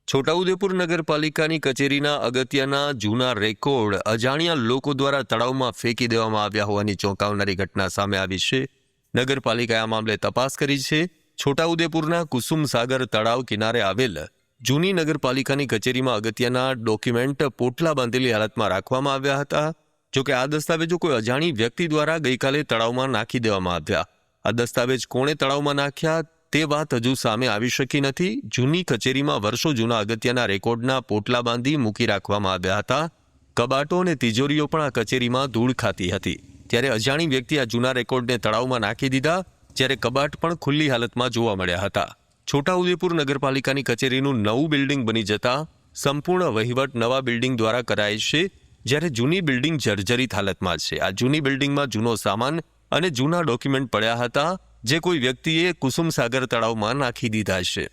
છોટાઉદેપુર નગરપાલિકાની કચેરીના અગત્યના જૂના રેકોર્ડ અજાણ્યા લોકો દ્વારા તળાવમાં ફેંકી દેવામાં આવ્યા હોવાની ચોંકાવનારી ઘટના સામે આવી છે. નગરપાલિકાએ આ મામલે તપાસ કરી છે. છોટાઉદેપુરના કુસુમસાગર તળાવ કિનારે આવેલ જૂની નગરપાલિકાની કચેરીમાં અગત્યના ડોક્યુમેન્ટ પોટલા બાંધેલી હાલતમાં રાખવામાં આવ્યા હતા. જોકે આ દસ્તાવેજો કોઈ અજાણી વ્યક્તિ દ્વારા ગઈકાલે તળાવમાં નાખી દેવામાં આવ્યા. આ દસ્તાવેજ કોણે તળાવમાં નાખ્યા તે વાત હજુ સામે આવી શકી નથી. જૂની કચેરીમાં વર્ષો જૂના અગત્યના રેકોર્ડના પોટલા બાંધી મૂકી રાખવામાં આવ્યા હતા. કબાટો અને તિજોરીઓ પણ આ કચેરીમાં ધૂળ ખાતી હતી. ત્યારે અજાણી વ્યક્તિ આ જૂના રેકોર્ડને તળાવમાં નાખી દીધા, જ્યારે કબાટ પણ ખુલ્લી હાલતમાં જોવા મળ્યા હતા. છોટાઉદેપુર નગરપાલિકાની કચેરીનું નવું બિલ્ડિંગ બની જતા સંપૂર્ણ વહીવટ નવા બિલ્ડિંગ દ્વારા કરાય છે, જ્યારે જૂની બિલ્ડિંગ જર્જરિત હાલતમાં છે. આ જૂની બિલ્ડિંગમાં જૂનો સામાન અને જૂના ડોક્યુમેન્ટ પડ્યા હતા, જે કોઈ વ્યક્તિએ કુસુમસાગર તળાવમાં નાખી દીધા છે.